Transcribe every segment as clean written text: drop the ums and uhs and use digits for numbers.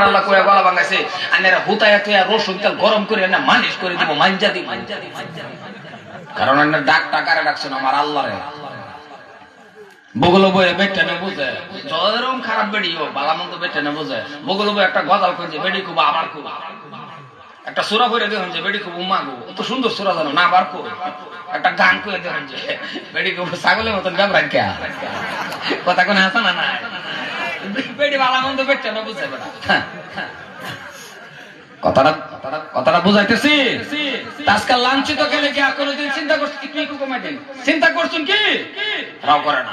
আল্লাহ কইয়া গলা ভাঙাইছে আনেরা হুতায়া তুয়া রসুন তেল গরম করে না মালিশ করে দিব মানজা দিব কারণ আন্না ডাক টাকারে ডাকছেন আমার আল্লাহরে বগল বয়ে বেটা না বুঝে জরম খারাপ বেড়ি ও বালামন্দ বেটা না বুঝে বগল বয়ে একটা গজাল কইছে বেডি খুব আবার খুব একটা সূরা পড়ে দেখুন যে বেডি খুব উম্মাগো কত সুন্দর সূরা জানো না আবার খুব একটা গান কইতে দেখুন যে বেডি খুব ছাগলের মতন গাবরান কে কথা কোন আছে না না বেডি বালামন্দ বেটা না বুঝে বেটা কথাটা বুঝাইতেছি আজকাল লাঞ্ছিত গেলে কি কোনদিন চিন্তা করছিস কি কমাইতেন চিন্তা করছুন কি রাও করে না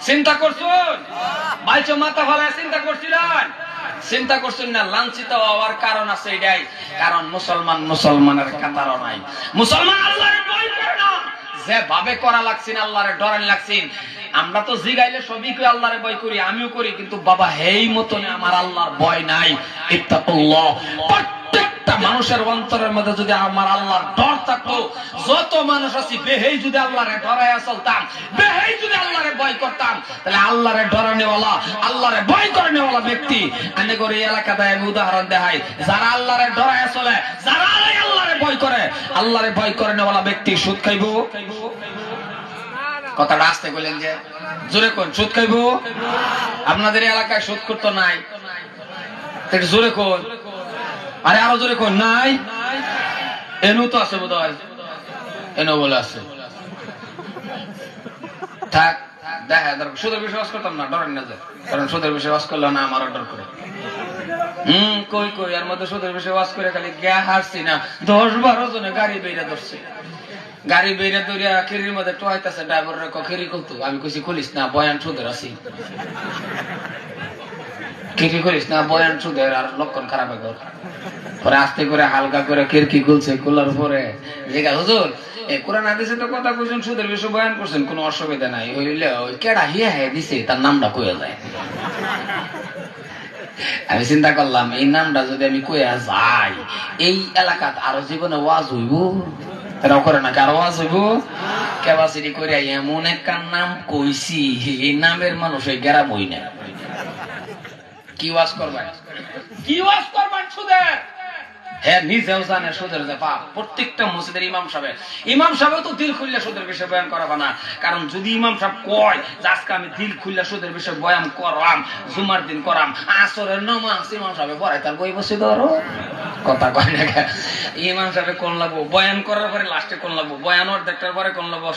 চিন্তা করছুন বাইচো মাথা ফালায় চিন্তা করছিলেন চিন্তা করছুন না লাঞ্ছিত হওয়ার কারণ আছে এটাই কারণ মুসলমানের কাতারও নাই মুসলমান আল্লাহর ভয় করে না যে ভাবে করা লাগছিন আল্লাহরে ডরান লাগছিন আমরা তো জিগাইলে সবই কই আল্লাহরে ভয় করি আমিও করি কিন্তু বাবা হেই মতনে আমার আল্লাহর ভয় নাই ইত্তাকুল্লাহ প্রত্যেকটা মানুষের অন্তরের মধ্যে যদি আমার আল্লাহর ডর থাকতো যত মানুষ আছে বেহেই যদি আল্লাহরে ডরায়া চলতাম বেহেই যদি আল্লাহরে ভয় করতাম তাহলে আল্লাহরে ডরানেওয়ালা আল্লাহরে ভয় করেনেওয়ালা ব্যক্তি আনে করে এলাকাতে আমি উদাহরণ দেখাই যারা আল্লাহরে ডরায়া চলে যারা আল্লাহরে ভয় করে আল্লাহরে ভয় করেনেওয়ালা ব্যক্তি সুদ খাইবো কথাটা আসতে বলেন যে জোরে কোন সুদ খাইবো আপনাদের এলাকায় সুদ করতো নাই জোরে কোন আরে আরো জোরে কোন নাই এনু তো আছে বোধ হয় এনু বলে আছে থাক দেখা সুদের বিশ্বাস করতাম না ডরেন না যায় কারণ সুদের বিশ্বাস করলে না আমার ডর করে কই কই এর মধ্যে সুদের বিশ্বাস করে খালি গা হারছি না 10-12 জনে গাড়ি বেইরা ধরছে গাড়ি বেইরা দরিয়া খেরির মধ্যে টোয়াইতাছে ড্রাইভারের খেরি খুলতো আমি কইছি খুলিস না বয়ান সুদের আছি খেরি খুলিস না বয়ান সুদের আর লক্ষণ খারাপ হয়ে গেল পরে আস্তে করে হালকা করে খিড়কি খুলছে খোলার পরে জিজ্ঞা হুজুর এই কোরআন হাদিসে তো কথা কইছেন সুদের বিষয় বয়ান করছেন কোনো অসুবিধা নাই হইলে ওই কেডা হিয়া হে দিছে তার নামটা কইয়া যায় আমি চিন্তা করলাম এই নামটা যদি আমি কইয়া যাই এই এলাকাত আরো জীবনে ওয়াজ হইব এরাও করে না কারো ওয়াজ হইব ক্যাপাসিটি করে এমন একটা নাম কইছি এই নামের মানুষ এই গ্রাম হই না কি ওয়াজ করবেন সুদের হ্যাঁ নিজেও জানে সুদের যে পাপ প্রত্যেকটা মসজিদের ইমাম সাহেব তো দিল খুললে সুদের বিষয়ে বয়ান করাবো না কারণ যদি ইমাম সাহেব কয় যে আজকে আমি দিল খুললে সুদের বিষয়ে বয়ান করলাম জুমার দিন করাম আসরের নামাজ ইমাম সাহেব পড়াই তার বই বসে ধরো কথা কয় না ইমাম সাহেব কোন লাগবো বয়ান করার পরে লাস্টে কোন লাগবো বয়ান অর্ধেকটার পরে কোন লাগবো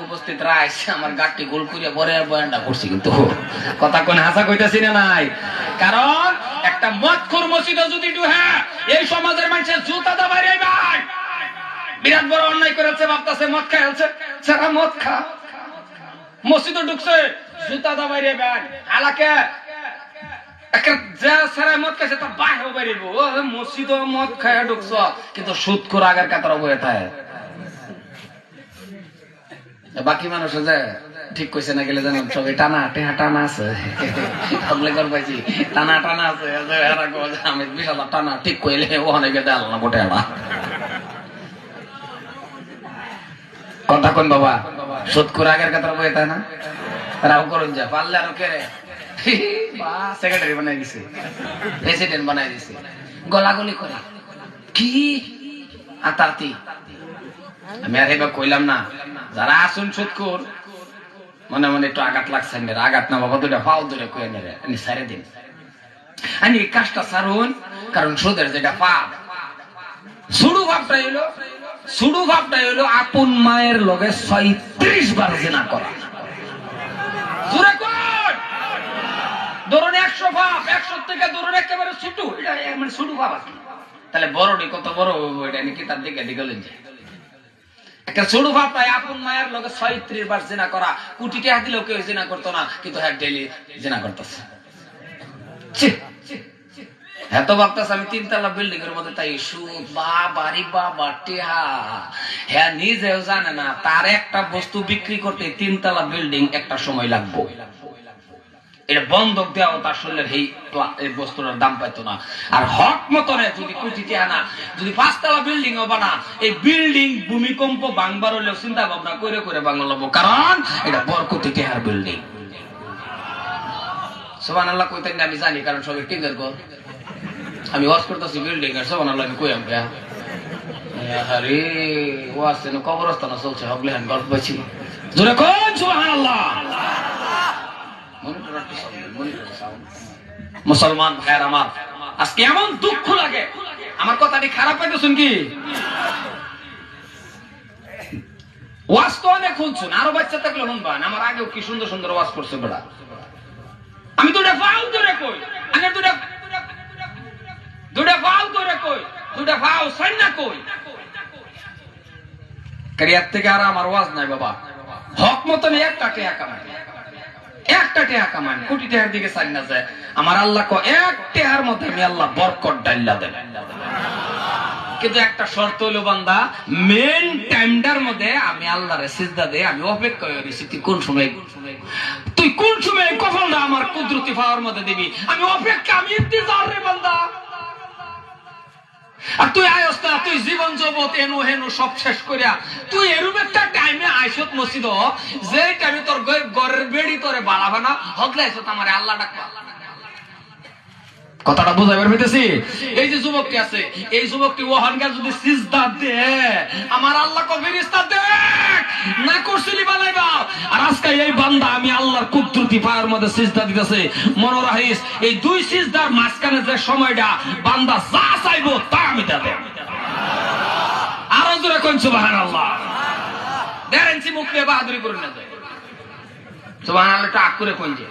উপস্থিত রাইছে আমার গাঠটি গোল করিয়া পরে বয়ানটা করছি কিন্তু কথা কোন হাসা কইতাছি না নাই কারণ একটা মদখোর মসজিদে যদি ঢুকে এই সমাজের মানুষের জুতা দাবাই রে ভাই বিরাট বড় অন্যায় করেছে ভাবতাছে মদ খাইছে সারা মদ খা মসজিদে ঢুকছে জুতা দাবাই রে ভাই হালাকে একটা যে সারা মদ খাইছে তার বাইরে বেরিয়ে ও মসজিদে মদ খায়া ঢুকছ কিন্তু সুদ করে আগের কাতার বয়ে থাকে বাকি মানুষ যে ঠিক কইছে না গেলে জানেন সবাই টানা আছে টানা আছে আমি 20,000 টানা ঠিক কইলে ওখানে গিয়ে দেয় না গোটে কথা কোন বাবা সুদ করে আগের কাতার বয়ে তাই না রাও করুন যা পারলে আরো কে সেক্রেটারি বানাই দিছে প্রেসিডেন্ট বানাই দিছে গলাগলি করে কি আতাতি আমি আর এবার কইলাম না যারা আসুন সুদকুর মনে মনে একটু আঘাত লাগছে আঘাত না বাবা দুটা পাও ধরে কয়ে নেবে সারে দিন আমি কাজটা সারুন কারণ সুদের যেটা পাপ সুড়ু ভাবটা হইলো আপন মায়ের লগে 36 বার জিনা করা জোরে কর ধরুন 100 পাপ 100 থেকে ধরুন একেবারে ছোট এটা মানে ছোট পাপ আছে তাহলে বড়টি কত বড় এটা নাকি তার দিকে গেলেন যে একটা ছোট ভাবটাই আপন মায়ের লগে 36 বার জিনা করা কোটি টাকা দিলেও কেউ জিনা করতো না কিন্তু হ্যাঁ ডেইলি জিনা করতেছে এত ভাবতেছে আমি 3 তলা বিল্ডিং এর মধ্যে তাই সুদ বাড়ি বাবা টেহা হ্যাঁ নিজেও জানে না তার একটা বস্তু বিক্রি করতে 3 তলা বিল্ডিং একটা সময় লাগবে এটা বন্ধক দেওয়া তার শরীরের এই বস্তুটার দাম পাইতো না আর হক মতনে যদি কোটি টাকা না যদি 5 তলা বিল্ডিং ও বানা এই বিল্ডিং ভূমিকম্প ভাঙবার হলেও চিন্তা ভাবনা করে করে বাংলা লব কারণ এটা বড় কোটি টাকার বিল্ডিং সুবহানাল্লাহ কইতেন না আমি জানি, কারণ সবাই টিঙ্গার ঘর। আমি ওয়াজ করতেছি বিল্ডিং আর সুবহানাল্লাহ আমি কই আমকা আরে ওয়াজ যেন কবরস্থানে চলছে, হগলে হ্যান গল্প পাইছি। জোরে কোন সুবহানাল্লাহ। মুসলমান ভাইয়ের আমার, আজকে এমন দুঃখ লাগে, আমার কথাটি খারাপ পাইতেছেন কি? ওয়াজ তো অনেক শুনছেন, আরো বাচ্চা থাকলে শুনবেন, আমার আগেও কি সুন্দর সুন্দর ওয়াজ করছে বেড়া। আমি দুটা ফাউ ধরে কই, আমি দুটা ফাউ ধরে কই, দুটা ফাউ সাইনা কই, কারিয়ার থেকে আর আমার ওয়াজ নাই বাবা। হক মতন একটা টেয়া কামাই, একটা টেয়া কামাই, কোটি টেয়ার দিকে সাইনা যায়। আমার আল্লাহ কো এক টেয়ার মধ্যে আমি আল্লাহ বরকত ডাইলা দেব, কিন্তু একটা শর্ত হলো বান্দা মেন টাইমটার মধ্যে আমি আল্লাহরে সিজদা দে, আমি অপেক্ষা করেছি তুই কোন সময়, তুই কোন সময় কফলটা আমার কুদরতি পাওয়ার মধ্যে দিবি, আমি অপেক্ষা, আমি ইন্তজার রে বান্দা। আর তুই আয়স না, তুই জীবন জগৎ এনু হেনু সব শেষ করিয়া তুই এরকম একটা টাইমে আইসত মসজিদ, যে টাইমে তোর ঘরের বেড়ি তোরে বাড়াবে না, হকলে আইসত আমার আল্লাহ ডাকবা। কথাটা বুঝাইবার হইতেছি? এই যে যুবকটি আছে, এই যুবকটি ওহানকার যদি সিজদা দে, আমার আল্লাহ কো ফেরেশতা দেখ না করছিলি বানাইবা। আর আজকে এই বান্দা আমি আল্লাহর কুদরতি পায়ের মধ্যে সিজদা দিতেছে, মনে রাখিস এই দুই সিজদার মাঝখানে যে সময়টা বান্দা যা চাইবো তা আমি দেব। আরো জোরে কোন সুবহানাল্লাহ। দেরেনছি মুখ নিয়ে বাহাদুরি করে না যায়, সুবহানাল্লাহ টাক করে কোন যে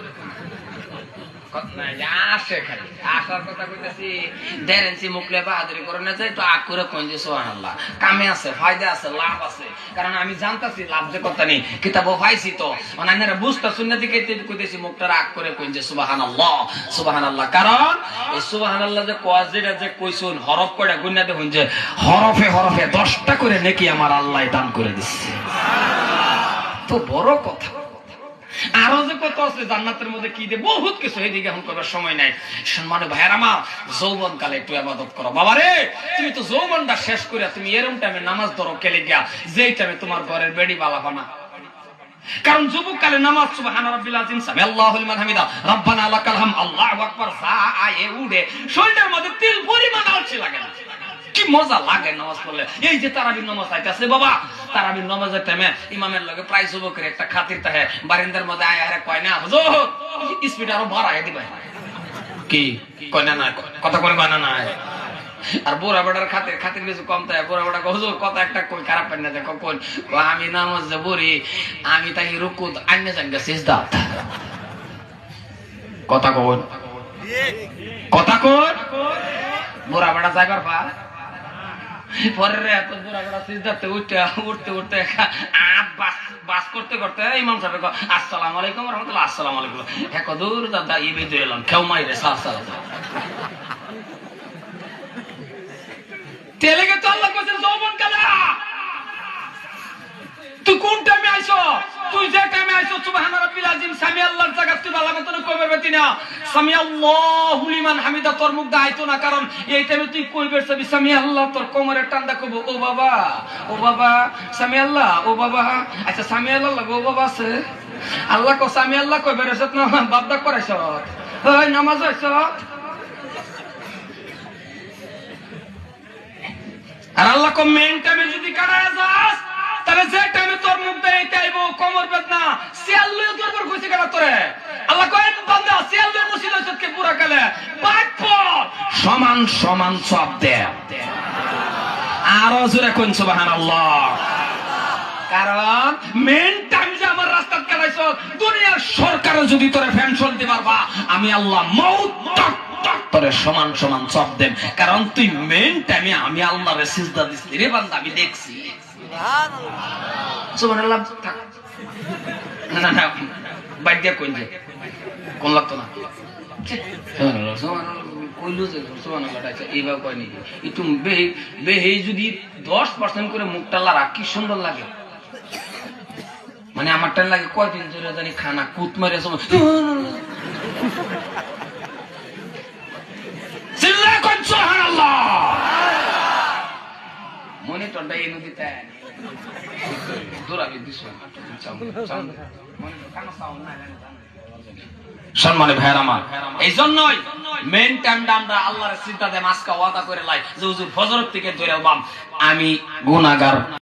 কামে আছে, ফায়দা আছে, লাভ আছে, কারণ আমি জানতাছি লাভ যে কথা নেই, কিতাবও পাইছি তো অনান্যরা বুঝতেছেন না দিকে কইতেছি মুখটা রাগ করে কইন যে সুবহানাল্লাহ সুবহানাল্লাহ। কারণ এই সুবহানাল্লাহ যে কয় যেটা যে কইছুন হরফ কয়টা গুণনা দেখুন যে হরফে হরফে 10টা করে নেকি আমার আল্লাহ দান করে দিচ্ছে, তো বড় কথা। আরো যে কত আছে জান্নাতের মধ্যে কি দে, বহুত কিছু, এদিকে এখন করার সময় নাই। সম্মানিত ভাইয়ের আমার, যৌবন কালে একটু ইবাদত করো বাবা রে। তুমি তো যৌবনটা শেষ করে তুমি এরকম টাইমে নামাজ ধরো কেলে গিয়া, যেই টাইমে তোমার ঘরের বেড়ি বালাবা না। কারণ যুবক কালে নামাজ সুবহান রাব্বিল আযীম সামি আল্লাহু লিমান হামিদা রব্বানা লাকাল হাম আল্লাহু আকবার সা আয়ে উড়ে শরীরের মধ্যে তিল পরিমাণ আলসি লাগে না, কি মজা লাগে নামাজ পড়লে। এই যে তারাবির নামাজ আইতাছে বাবা, তারাবির নামাজের টাইমে ইমামের লগে প্রায় যুবকের একটা খাতির থাকে, বারিন্দার মধ্যে আয় আরে কয় না হুজুর স্পিড আরো বাড়ায় দিবে, কি কয় না, কথা করে কয় না। আর বুড়া বেটার খাতির খাতির কিছু কম থাকে, বুড়া বেটা হুজুর কথা একটা কই খারাপ পাই না, দেখো কোন আমি নামাজ যে পড়ি আমি তাই রুকুত আইনে জানগা সিজদা, কথা কোন, কথা কোন, বুড়া বেটা যাইবার পা পরের এত বুড়া বেটা সিজদাতে উঠতে উঠতে উঠতে বাস করতে করতে ইমাম সাহেব আসসালামু আলাইকুম রহমতুল্লাহ, আসসালামু আলাইকুম, হ্যাঁ কদূর দাদা ইবে দিয়ে এলাম কেউ মাইরে সালাম তেলেগে তো আল্লাহ কইছেন যৌবন কালা তুই কোন টাইমে আইছো, তুই যে টাইমে আইছো সুবহান রাব্বিল আযীম সামি আল্লাহর জায়গা তুই ভালো মতন কইবে বেতি না, সামি আল্লাহু লিমান হামিদা তোর মুখ দা আইতো না, কারণ এই টাইমে তুই কইবে সামি আল্লাহ তোর কোমরের টান্দা কইবো ও বাবা, ও বাবা সামি আল্লাহ, ও বাবা, আচ্ছা সামি আল্লাহ লাগো ও বাবা আছে আল্লাহ কো সামি আল্লাহ কইবে রেছত না বাদদা করাইছ, ওই নামাজ হইছ। আর আল্লাহ কো মেন টাইমে যদি কাটায় যাস তাহলে যে টাইমে তোর মুখ দেই তাইবো কোমর বেদনা সিয়াল্লু দরবার কইছে কেন তোরে, আল্লাহ কয় বান্দা সিয়াল্লু মুসিদ হইছকে পুরা কালে পাক সমান সমান সব দে। আর জোরে কোন সুবহানাল্লাহ। কারণ মেন টাইম যে আমার রাস্তা কাটাইছ, দুনিয়ার সরকারে যদি তোরে পেনশন দিতে পারবা আমি আল্লাহ মউত তোরে সমান সমান সব দেব, কারণ তুই মেন টাইমে আমি আল্লাহরে সিজদা দিছি রে বান্দা, আমি দেখছি। সুবহানাল্লাহ থাক না না বাইদা কোন যে কোন লাগতো না সুবহানাল্লাহ সুবহানাল্লাহ কইলো যে সুবহানাল্লাহ আচ্ছা এইভাবে কয় নাকি একটু বেহে যদি 10% করে মুখটা লারা কি সুন্দর লাগে, মানে আমার টান লাগে কয়দিন ধরে জানি খানা কুত মারে সুবহানাল্লাহ সিল্লা কোন সুবহানাল্লাহ মনিটরটা এই নদীতে দূরাবি দিছো মনে কানো সাউন্ড না সম্মানে ভাইয়ের আমার, এই জন্যই মেন টাইমটা আমরা আল্লাহর চিন্তাতে মাসকা ওয়াদা করে লাই যে হুজুর ফজর থেকে ধরে বাম আমি গুনাহগার